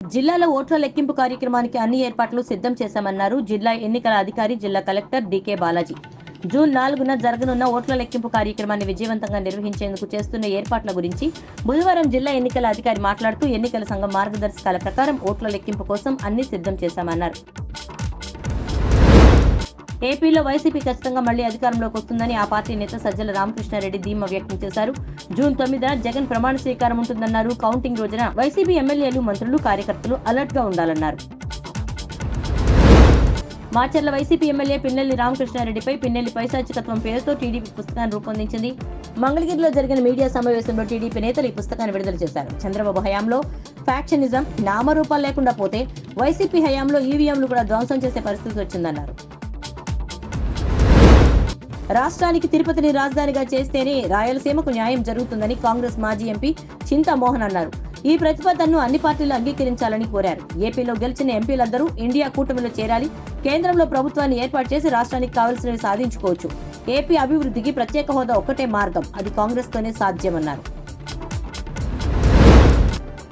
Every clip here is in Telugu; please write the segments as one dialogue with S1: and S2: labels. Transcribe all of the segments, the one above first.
S1: జిల్లాలో ఓట్ల లెక్కింపు కార్యక్రమానికి అన్ని ఏర్పాట్లు సిద్ధం చేశామన్నారు జిల్లా ఎన్నికల అధికారి జిల్లా కలెక్టర్ డికే బాలాజీ. జూన్ 4న జరగనున్న ఓట్ల లెక్కింపు కార్యక్రమాన్ని విజయవంతంగా నిర్వహించేందుకు చేస్తున్న ఏర్పాట్ల గురించి బుధవారం జిల్లా ఎన్నికల అధికారి మాట్లాడుతూ ఎన్నికల సంఘం మార్గదర్శకాల ప్రకారం ఓట్ల లెక్కింపు కోసం అన్ని సిద్ధం చేశామన్నారు. ఏపీలో వైసీపీ ఖచ్చితంగా మళ్లీ అధికారంలోకి వస్తుందని ఆ పార్టీ నేత సజ్జల రామకృష్ణారెడ్డి ధీమా వ్యక్తం చేశారు. జూన్ 9న జగన్ ప్రమాణ స్వీకారం ఉంటుందన్నారు. కౌంటింగ్ రోజున వైసీపీ ఎమ్మెల్యేలు, మంత్రులు, కార్యకర్తలు అలర్ట్ గా ఉండాలన్నారు. మాచర్ల వైసీపీ ఎమ్మెల్యే పిన్నెల్లి రామకృష్ణారెడ్డిపై పిన్నెల్లి పైశాచికత్వం పేరుతో టీడీపీ పుస్తకాన్ని రూపొందించింది. మంగళగిరిలో జరిగిన మీడియా సమావేశంలో టీడీపీ నేతలు ఈ పుస్తకాన్ని విడుదల చేశారు. చంద్రబాబు హయాంలో ఫ్యాక్షనిజం నామరూపాలు లేకుండా పోతే వైసీపీ హయాంలో ఈవీఎంలు కూడా ధ్వంసం చేసే పరిస్థితి వచ్చిందన్నారు. రాష్ట్రానికి తిరుపతిని రాజధానిగా చేస్తేనే రాయలసీమకు న్యాయం జరుగుతుందని కాంగ్రెస్ మాజీ ఎంపీ చింతామోహన్ అన్నారు. ఈ ప్రతిపాదనను అన్ని పార్టీలు అంగీకరించాలని కోరారు. ఏపీలో గెలిచిన ఎంపీలందరూ ఇండియా కూటమిలో చేరాలి. కేంద్రంలో ప్రభుత్వాన్ని ఏర్పాటు చేసి రాష్ట్రానికి కావాల్సినవి సాధించుకోవచ్చు. ఏపీ అభివృద్ధికి ప్రత్యేక హోదా ఒక్కటే మార్గం, అది కాంగ్రెస్ తోనే సాధ్యమన్నారు.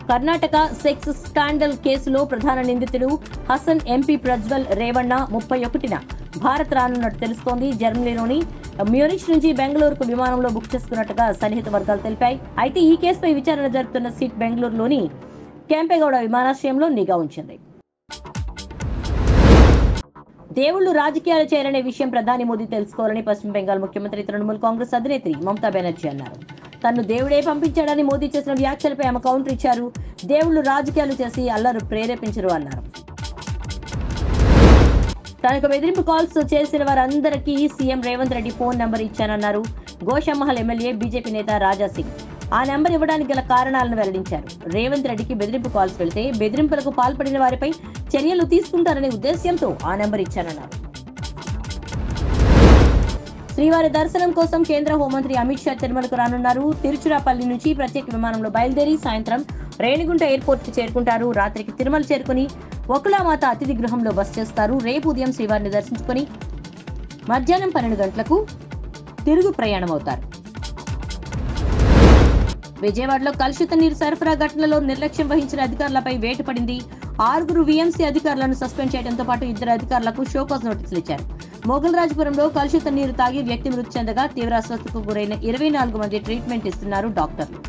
S1: కర్ణాటక సెక్స్ స్కాండల్ కేసులో ప్రధాన నిందితుడు హసన్ ఎంపీ ప్రజ్వల్ రేవణ్ణ 31న భారత్ రానున్నట్టు తెలుస్తోంది. జర్మనీలోని మ్యూనిచ్ నుంచి బెంగళూరుకు విమానంలో బుక్ చేసుకున్నట్టుగా సన్నిహిత వర్గాలు తెలిపాయి. అయితే ఈ కేసుపై విచారణ జరుపుతున్న సిట్ బెంగళూరులోని కెంపెగౌడ విమానాశ్రయంలో నిఘా ఉంచింది. దేవుళ్లు రాజకీయాలు చేరనే విషయం ప్రధాని మోదీ తెలుసుకోవాలని పశ్చిమ బెంగాల్ ముఖ్యమంత్రి తృణమూల్ కాంగ్రెస్ అధినేత్రి మమతా బెనర్జీ అన్నారు. తన్ను దేవుడే పంపించాడని మోదీ చేసిన వ్యాఖ్యలపై ఆమె కౌంటర్ ఇచ్చారు. దేవుళ్లు రాజకీయాలు చేసి అల్లరు ప్రేరేపించరు అన్నారు. తనకు బెదిరింపు కాల్స్ చేసిన వారందరికీ CM Revanth Reddy phone number ఇచ్చానన్నారు. గోషామహల్ ఎమ్మెల్యే బీజేపీ నేత రాజా సింగ్ ఆ నెంబర్ ఇవ్వడానికి గల కారణాలను వెల్లడించారు. రేవంత్ రెడ్డికి బెదిరింపు కాల్స్ వెళ్తే బెదిరింపులకు పాల్పడిన వారిపై చర్యలు తీసుకుంటారనే ఉద్దేశ్యంతో ఆ నెంబర్ ఇచ్చానన్నారు. శ్రీవారి దర్శనం కోసం కేంద్ర హోంమంత్రి అమిత్ షా తిరుమలకు రానున్నారు. తిరుచిరాపల్లి నుంచి ప్రత్యేక విమానంలో బయలుదేరి సాయంత్రం రేణిగుంట ఎయిర్పోర్ట్ కు చేరుకుంటారు. రాత్రికి తిరుమల చేరుకుని వకులామాత అతిథి గృహంలో బస చేస్తారు. రేపు ఉదయం శ్రీవారిని దర్శించుకుని మధ్యాహ్నం 12 గంటలకు తిరుగు ప్రయాణం అవుతారు. విజయవాడలో కలుషిత నీరు సరఫరా ఘటనలో నిర్లక్ష్యం వహించిన అధికారులపై వేటు పడింది. 6 వీఎంసీ అధికారులను సస్పెండ్ చేయడంతో పాటు 2 అధికారులకు షోకాజ్ నోటీసులు ఇచ్చారు. మొగల్రాజ్పురంలో కలుషిత నీరు తాగి వ్యక్తి మృతి చెందగా తీవ్ర అస్వస్థతకు గురైన 24 మంది ట్రీట్మెంట్ ఇస్తున్నారు డాక్టర్లు.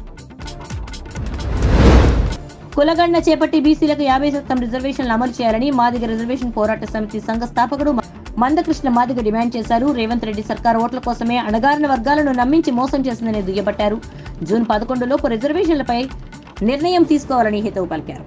S1: కులగణన చేపట్టి బీసీలకు 50% రిజర్వేషన్లు అమలు చేయాలని మాదిగ రిజర్వేషన్ పోరాట సమితి సంఘ స్థాపకుడు మందకృష్ణ మాదిగ డిమాండ్ చేశారు. రేవంత్ రెడ్డి సర్కార్ ఓట్ల కోసమే అణగారిన వర్గాలను నమ్మించి మోసం చేసిందని దుయ్యబట్టారు. జూన్ 11 లోపు రిజర్వేషన్లపై నిర్ణయం తీసుకోవాలని హితవు పలికారు.